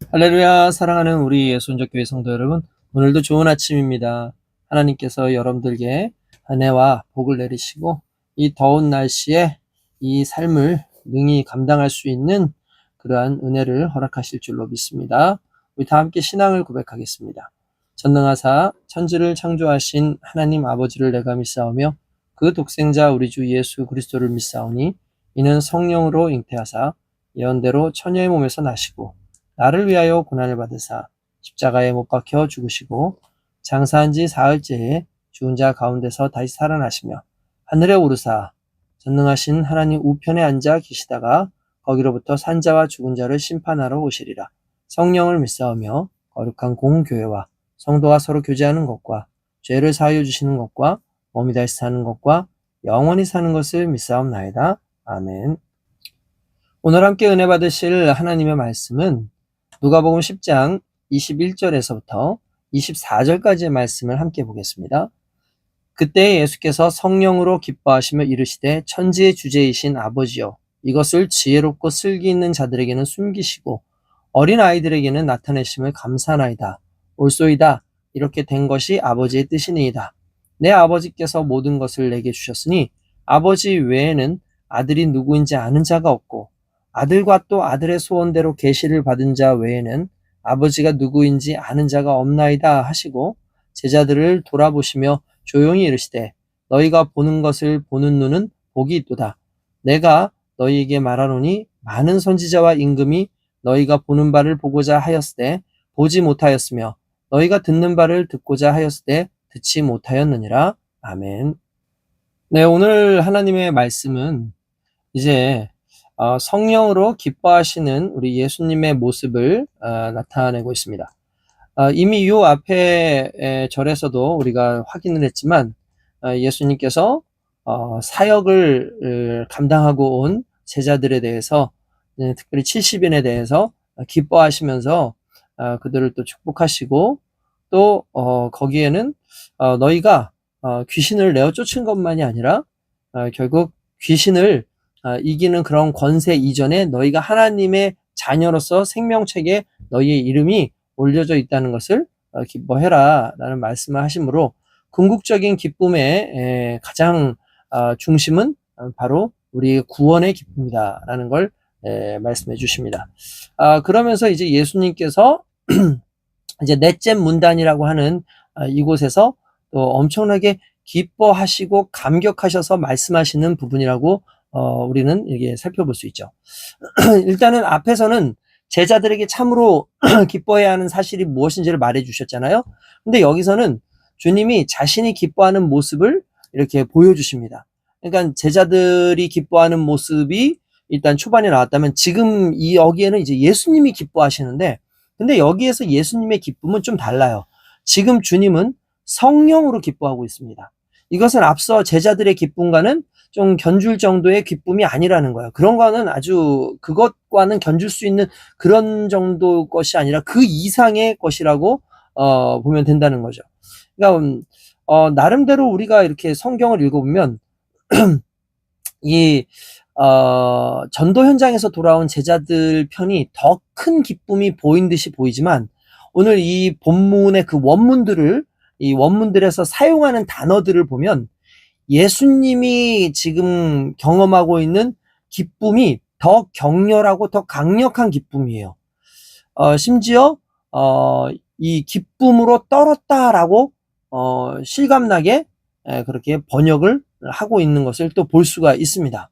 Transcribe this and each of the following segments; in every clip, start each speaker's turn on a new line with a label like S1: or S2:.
S1: 할렐루야, 사랑하는 우리 예수님교회 성도 여러분, 오늘도 좋은 아침입니다. 하나님께서 여러분들께 은혜와 복을 내리시고 이 더운 날씨에 이 삶을 능히 감당할 수 있는 그러한 은혜를 허락하실 줄로 믿습니다. 우리 다 함께 신앙을 고백하겠습니다. 전능하사 천지를 창조하신 하나님 아버지를 내가 믿사오며 그 독생자 우리 주 예수 그리스도를 믿사오니 이는 성령으로 잉태하사 예언대로 처녀의 몸에서 나시고 나를 위하여 고난을 받으사 십자가에 못 박혀 죽으시고 장사한 지 사흘째에 죽은 자 가운데서 다시 살아나시며 하늘에 오르사 전능하신 하나님 우편에 앉아 계시다가 거기로부터 산자와 죽은 자를 심판하러 오시리라. 성령을 믿사오며 거룩한 공교회와 성도가 서로 교제하는 것과 죄를 사하여 주시는 것과 몸이 다시 사는 것과 영원히 사는 것을 믿사옵나이다. 아멘. 오늘 함께 은혜 받으실 하나님의 말씀은 누가복음 10장 21절에서부터 24절까지의 말씀을 함께 보겠습니다. 그때 예수께서 성령으로 기뻐하시며 이르시되 천지의 주제이신 아버지여 이것을 지혜롭고 슬기 있는 자들에게는 숨기시고 어린 아이들에게는 나타내심을 감사하나이다. 옳소이다. 이렇게 된 것이 아버지의 뜻이니이다. 내 아버지께서 모든 것을 내게 주셨으니 아버지 외에는 아들이 누구인지 아는 자가 없고 아들과 또 아들의 소원대로 계시를 받은 자 외에는 아버지가 누구인지 아는 자가 없나이다 하시고 제자들을 돌아보시며 조용히 이르시되 너희가 보는 것을 보는 눈은 복이 있도다. 내가 너희에게 말하노니 많은 선지자와 임금이 너희가 보는 바를 보고자 하였으되 보지 못하였으며 너희가 듣는 바를 듣고자 하였으되 듣지 못하였느니라. 아멘. 네, 오늘 하나님의 말씀은 이제 성령으로 기뻐하시는 우리 예수님의 모습을 나타내고 있습니다. 이미 요 앞에 절에서도 우리가 확인을 했지만 예수님께서 사역을 감당하고 온 제자들에 대해서 특별히 70인에 대해서 기뻐하시면서 그들을 또 축복하시고 또 거기에는 너희가 귀신을 내어 쫓은 것만이 아니라 결국 귀신을 이기는 그런 권세 이전에 너희가 하나님의 자녀로서 생명책에 너희의 이름이 올려져 있다는 것을 기뻐해라 라는 말씀을 하시므로 궁극적인 기쁨의 가장 중심은 바로 우리의 구원의 기쁨이다 라는 걸 말씀해 주십니다. 그러면서 이제 예수님께서 이제 넷째 문단이라고 하는 이곳에서 또 엄청나게 기뻐하시고 감격하셔서 말씀하시는 부분이라고 우리는 이게 살펴볼 수 있죠. 일단은 앞에서는 제자들에게 참으로 기뻐해야 하는 사실이 무엇인지를 말해 주셨잖아요. 근데 여기서는 주님이 자신이 기뻐하는 모습을 이렇게 보여주십니다. 그러니까 제자들이 기뻐하는 모습이 일단 초반에 나왔다면 지금 여기에는 이제 예수님이 기뻐하시는데 근데 여기에서 예수님의 기쁨은 좀 달라요. 지금 주님은 성령으로 기뻐하고 있습니다. 이것은 앞서 제자들의 기쁨과는 좀 견줄 정도의 기쁨이 아니라는 거예요. 그런 거는 아주 그것과는 견줄 수 있는 그런 정도 것이 아니라 그 이상의 것이라고 보면 된다는 거죠. 그러니까 나름대로 우리가 이렇게 성경을 읽어보면 이 전도 현장에서 돌아온 제자들 편이 더 큰 기쁨이 보인 듯이 보이지만 오늘 이 본문의 그 이 원문들에서 사용하는 단어들을 보면 예수님이 지금 경험하고 있는 기쁨이 더 격렬하고 더 강력한 기쁨이에요. 심지어 이 기쁨으로 떨었다라고 실감나게 그렇게 번역을 하고 있는 것을 또 볼 수가 있습니다.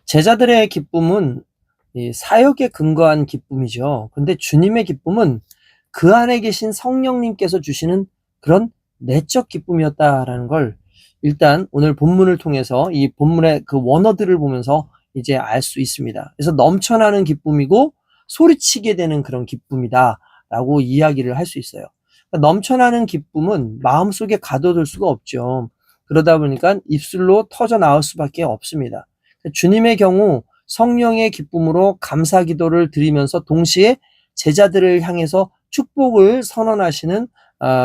S1: 제자들의 기쁨은 이 사역에 근거한 기쁨이죠. 근데 주님의 기쁨은 그 안에 계신 성령님께서 주시는 그런 내적 기쁨이었다라는 걸 일단 오늘 본문을 통해서 이 본문의 그 원어들을 보면서 이제 알 수 있습니다. 그래서 넘쳐나는 기쁨이고 소리치게 되는 그런 기쁨이다라고 이야기를 할 수 있어요. 그러니까 넘쳐나는 기쁨은 마음속에 가둬둘 수가 없죠. 그러다 보니까 입술로 터져 나올 수밖에 없습니다. 주님의 경우 성령의 기쁨으로 감사 기도를 드리면서 동시에 제자들을 향해서 축복을 선언하시는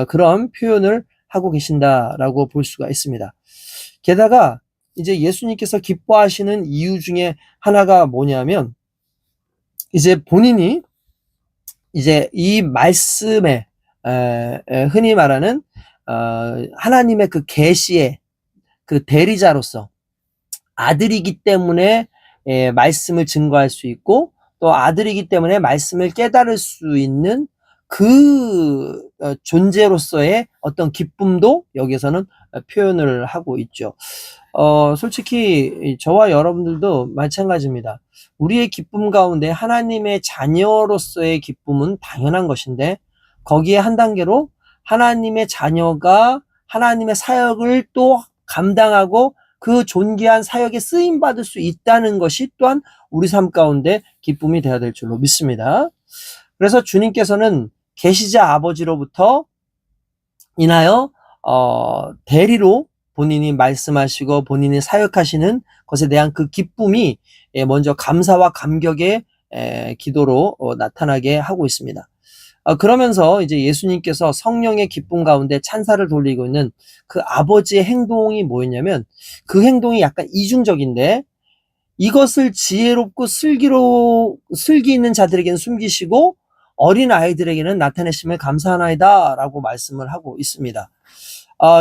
S1: 그런 표현을 하고 계신다라고 볼 수가 있습니다. 게다가 이제 예수님께서 기뻐하시는 이유 중에 하나가 뭐냐면 이제 본인이 이제 이 말씀에 흔히 말하는 하나님의 그 계시의 그 대리자로서 아들이기 때문에 말씀을 증거할 수 있고, 또 아들이기 때문에 말씀을 깨달을 수 있는 그 존재로서의 어떤 기쁨도 여기에서는 표현을 하고 있죠. 솔직히 저와 여러분들도 마찬가지입니다. 우리의 기쁨 가운데 하나님의 자녀로서의 기쁨은 당연한 것인데, 거기에 한 단계로 하나님의 자녀가 하나님의 사역을 또 감당하고 그 존귀한 사역에 쓰임 받을 수 있다는 것이 또한 우리 삶 가운데 기쁨이 되어야 될 줄로 믿습니다. 그래서 주님께서는 계시자 아버지로부터 인하여 대리로 본인이 말씀하시고 본인이 사역하시는 것에 대한 그 기쁨이 먼저 감사와 감격의 기도로 나타나게 하고 있습니다. 그러면서 이제 예수님께서 성령의 기쁨 가운데 찬사를 돌리고 있는 그 아버지의 행동이 뭐였냐면, 그 행동이 약간 이중적인데, 이것을 지혜롭고 슬기 있는 자들에게는 숨기시고 어린 아이들에게는 나타내심을 감사하나이다 라고 말씀을 하고 있습니다.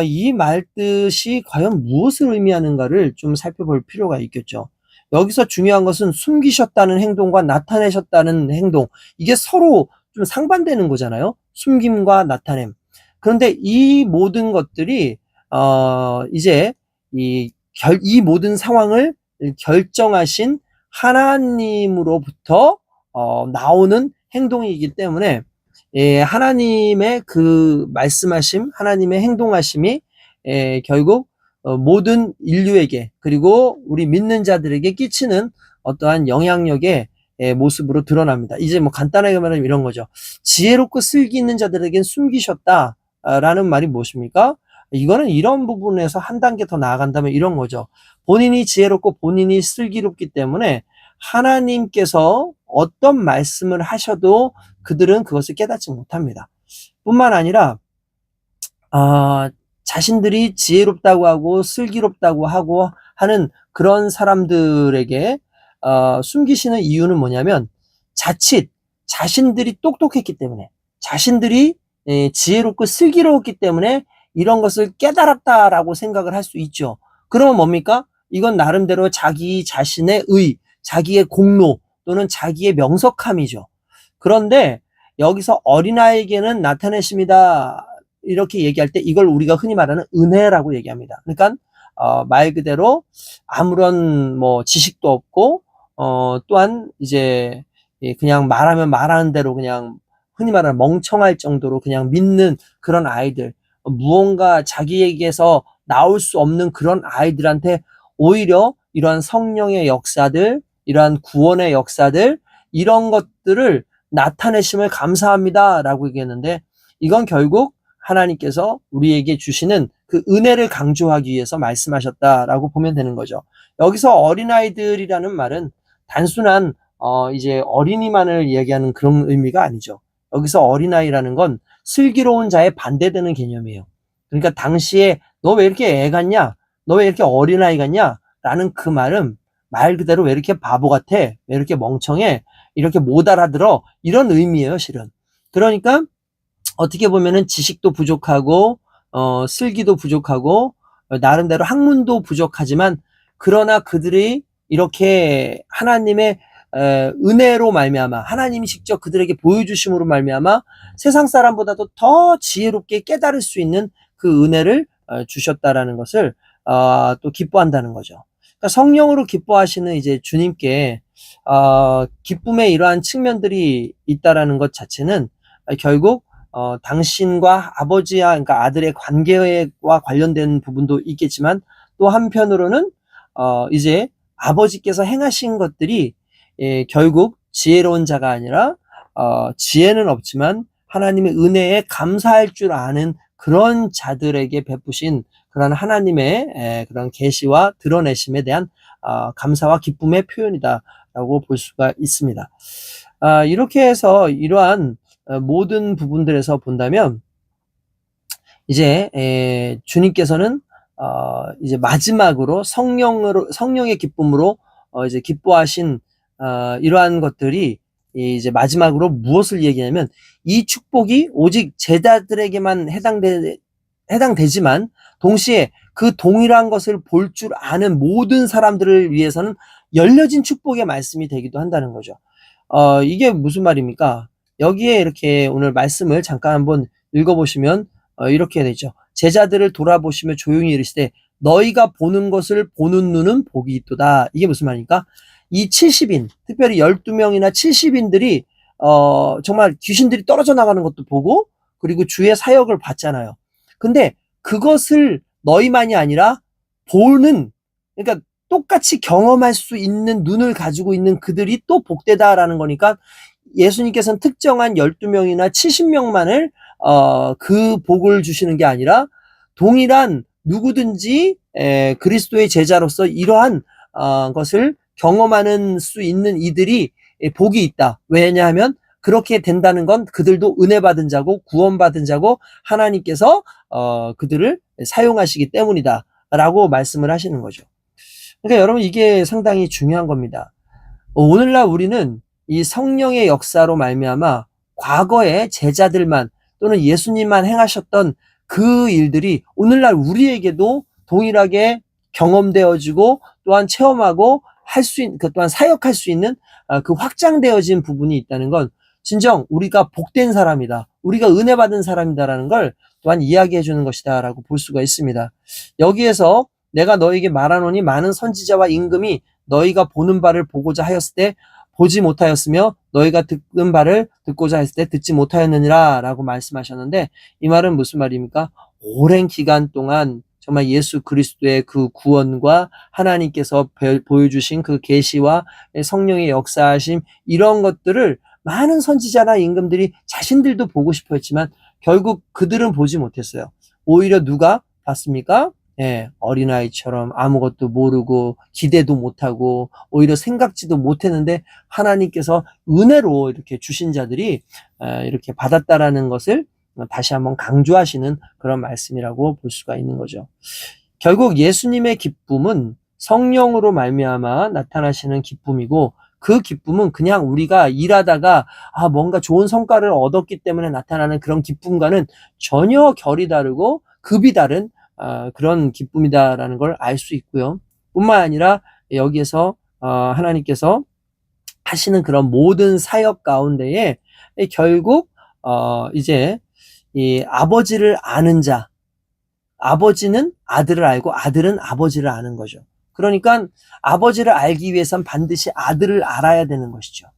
S1: 이 말뜻이 과연 무엇을 의미하는가를 좀 살펴볼 필요가 있겠죠. 여기서 중요한 것은 숨기셨다는 행동과 나타내셨다는 행동, 이게 서로 좀 상반되는 거잖아요. 숨김과 나타냄. 그런데 이 모든 것들이 이제 이 모든 상황을 결정하신 하나님으로부터 나오는 행동이기 때문에, 하나님의 그 말씀하심, 하나님의 행동하심이 결국 모든 인류에게, 그리고 우리 믿는 자들에게 끼치는 어떠한 영향력의 모습으로 드러납니다. 이제 뭐 간단하게 말하면 이런 거죠. 지혜롭고 슬기 있는 자들에겐 숨기셨다 라는 말이 무엇입니까? 이거는 이런 부분에서 한 단계 더 나아간다면 이런 거죠. 본인이 지혜롭고 본인이 슬기롭기 때문에 하나님께서 어떤 말씀을 하셔도 그들은 그것을 깨닫지 못합니다. 뿐만 아니라 자신들이 지혜롭다고 하고 슬기롭다고 하고 하는 그런 사람들에게 숨기시는 이유는 뭐냐면, 자칫 자신들이 똑똑했기 때문에, 자신들이 지혜롭고 슬기로웠기 때문에 이런 것을 깨달았다라고 생각을 할 수 있죠. 그러면 뭡니까? 이건 나름대로 자기 자신의 자기의 공로 또는 자기의 명석함이죠. 그런데 여기서 어린아이에게는 나타내십니다 이렇게 얘기할 때, 이걸 우리가 흔히 말하는 은혜라고 얘기합니다. 그러니까 말 그대로 아무런 뭐 지식도 없고 또한 이제 그냥 말하면 말하는 대로 그냥 흔히 말하는 멍청할 정도로 그냥 믿는 그런 아이들, 무언가 자기에게서 나올 수 없는 그런 아이들한테 오히려 이러한 성령의 역사들, 이러한 구원의 역사들, 이런 것들을 나타내심을 감사합니다 라고 얘기했는데, 이건 결국 하나님께서 우리에게 주시는 그 은혜를 강조하기 위해서 말씀하셨다라고 보면 되는 거죠. 여기서 어린아이들이라는 말은 단순한 이제 어린이만을 이야기하는 그런 의미가 아니죠. 여기서 어린아이라는 건 슬기로운 자에 반대되는 개념이에요. 그러니까 당시에 너 왜 이렇게 애 같냐? 너 왜 이렇게 어린아이 같냐? 라는 그 말은 말 그대로 왜 이렇게 바보 같아? 왜 이렇게 멍청해? 이렇게 못 알아들어? 이런 의미예요, 실은. 그러니까 어떻게 보면은 지식도 부족하고 슬기도 부족하고 나름대로 학문도 부족하지만, 그러나 그들이 이렇게 하나님의 은혜로 말미암아, 하나님이 직접 그들에게 보여주심으로 말미암아 세상 사람보다도 더 지혜롭게 깨달을 수 있는 그 은혜를 주셨다라는 것을 또 기뻐한다는 거죠. 그러니까 성령으로 기뻐하시는 이제 주님께 기쁨의 이러한 측면들이 있다라는 것 자체는 결국 당신과 아버지와, 그러니까 아들의 관계와 관련된 부분도 있겠지만, 또 한편으로는 이제 아버지께서 행하신 것들이 결국 지혜로운 자가 아니라 지혜는 없지만 하나님의 은혜에 감사할 줄 아는 그런 자들에게 베푸신 그런 하나님의 그런 계시와 드러내심에 대한 감사와 기쁨의 표현이다라고 볼 수가 있습니다. 이렇게 해서 이러한 모든 부분들에서 본다면, 이제 주님께서는 이제 마지막으로 성령의 기쁨으로 이제 기뻐하신 이러한 것들이 이제 마지막으로 무엇을 얘기하냐면 이 축복이 오직 제자들에게만 해당되지만 동시에 그 동일한 것을 볼 줄 아는 모든 사람들을 위해서는 열려진 축복의 말씀이 되기도 한다는 거죠. 이게 무슨 말입니까? 여기에 이렇게 오늘 말씀을 잠깐 한번 읽어보시면 이렇게 되죠. 제자들을 돌아보시며 조용히 이르시되 너희가 보는 것을 보는 눈은 복이 있도다. 이게 무슨 말입니까? 이 70인, 특별히 12명이나 70인들이 정말 귀신들이 떨어져 나가는 것도 보고 그리고 주의 사역을 봤잖아요. 근데 그것을 너희만이 아니라 보는, 그러니까 똑같이 경험할 수 있는 눈을 가지고 있는 그들이 또 복되다라는 거니까 예수님께서는 특정한 12명이나 70명만을 그 복을 주시는 게 아니라 동일한 누구든지 그리스도의 제자로서 이러한 것을 경험하는 수 있는 이들이 복이 있다. 왜냐하면 그렇게 된다는 건 그들도 은혜 받은 자고 구원받은 자고 하나님께서 그들을 사용하시기 때문이다 라고 말씀을 하시는 거죠. 그러니까 여러분 이게 상당히 중요한 겁니다. 오늘날 우리는 이 성령의 역사로 말미암아 과거의 제자들만 또는 예수님만 행하셨던 그 일들이 오늘날 우리에게도 동일하게 경험되어지고 또한 체험하고 할 수 있는, 또한 사역할 수 있는 그 확장되어진 부분이 있다는 건 진정 우리가 복된 사람이다. 우리가 은혜 받은 사람이다라는 걸 또한 이야기해 주는 것이다라고 볼 수가 있습니다. 여기에서 내가 너에게 말하노니 많은 선지자와 임금이 너희가 보는 바를 보고자 하였을 때 보지 못하였으며 너희가 듣는 바를 듣고자 했을 때 듣지 못하였느니라 라고 말씀하셨는데 이 말은 무슨 말입니까? 오랜 기간 동안 정말 예수 그리스도의 그 구원과 하나님께서 보여주신 그 계시와 성령의 역사하심 이런 것들을 많은 선지자나 임금들이 자신들도 보고 싶어 했지만 결국 그들은 보지 못했어요. 오히려 누가 봤습니까? 어린아이처럼 아무것도 모르고 기대도 못하고 오히려 생각지도 못했는데 하나님께서 은혜로 이렇게 주신 자들이 이렇게 받았다라는 것을 다시 한번 강조하시는 그런 말씀이라고 볼 수가 있는 거죠. 결국 예수님의 기쁨은 성령으로 말미암아 나타나시는 기쁨이고 그 기쁨은 그냥 우리가 일하다가 뭔가 좋은 성과를 얻었기 때문에 나타나는 그런 기쁨과는 전혀 결이 다르고 급이 다른 그런 기쁨이다라는 걸 알 수 있고요. 뿐만 아니라 여기에서 하나님께서 하시는 그런 모든 사역 가운데에 결국 이제 이 아버지를 아는 자, 아버지는 아들을 알고 아들은 아버지를 아는 거죠. 그러니까 아버지를 알기 위해선 반드시 아들을 알아야 되는 것이죠.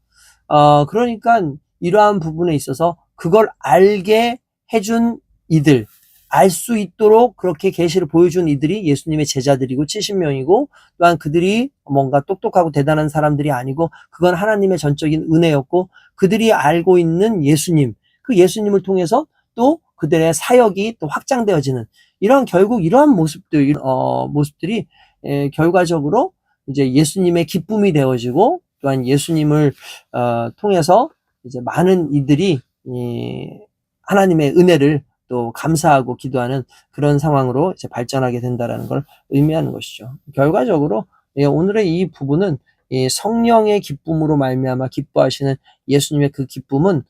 S1: 그러니까 이러한 부분에 있어서 그걸 알게 해준 이들, 알 수 있도록 그렇게 계시를 보여준 이들이 예수님의 제자들이고 70명이고 또한 그들이 뭔가 똑똑하고 대단한 사람들이 아니고 그건 하나님의 전적인 은혜였고 그들이 알고 있는 예수님, 그 예수님을 통해서 또 그들의 사역이 또 확장되어지는 결국 이러한 모습들이 결과적으로 이제 예수님의 기쁨이 되어지고 또한 예수님을 통해서 이제 많은 이들이 하나님의 은혜를 또 감사하고 기도하는 그런 상황으로 이제 발전하게 된다라는 걸 의미하는 것이죠. 결과적으로 오늘의 이 부분은 성령의 기쁨으로 말미암아 기뻐하시는 예수님의 그 기쁨은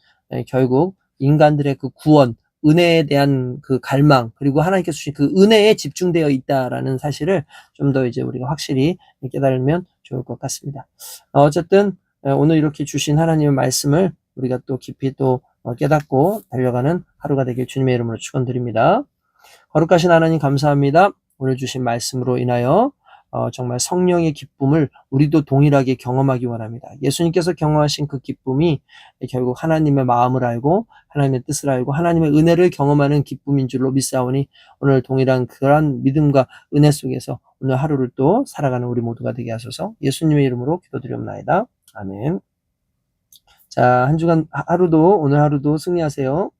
S1: 결국 인간들의 그 구원, 은혜에 대한 그 갈망, 그리고 하나님께서 주신 그 은혜에 집중되어 있다라는 사실을 좀 더 이제 우리가 확실히 깨달으면 좋을 것 같습니다. 어쨌든 오늘 이렇게 주신 하나님의 말씀을 우리가 또 깊이 또 깨닫고 달려가는 하루가 되길 주님의 이름으로 축원드립니다. 거룩하신 하나님 감사합니다. 오늘 주신 말씀으로 인하여 정말 성령의 기쁨을 우리도 동일하게 경험하기 원합니다. 예수님께서 경험하신 그 기쁨이 결국 하나님의 마음을 알고 하나님의 뜻을 알고 하나님의 은혜를 경험하는 기쁨인 줄로 믿사오니 오늘 동일한 그러한 믿음과 은혜 속에서 오늘 하루를 또 살아가는 우리 모두가 되게 하소서. 예수님의 이름으로 기도드리옵나이다. 아멘. 자, 한 주간 오늘 하루도 승리하세요.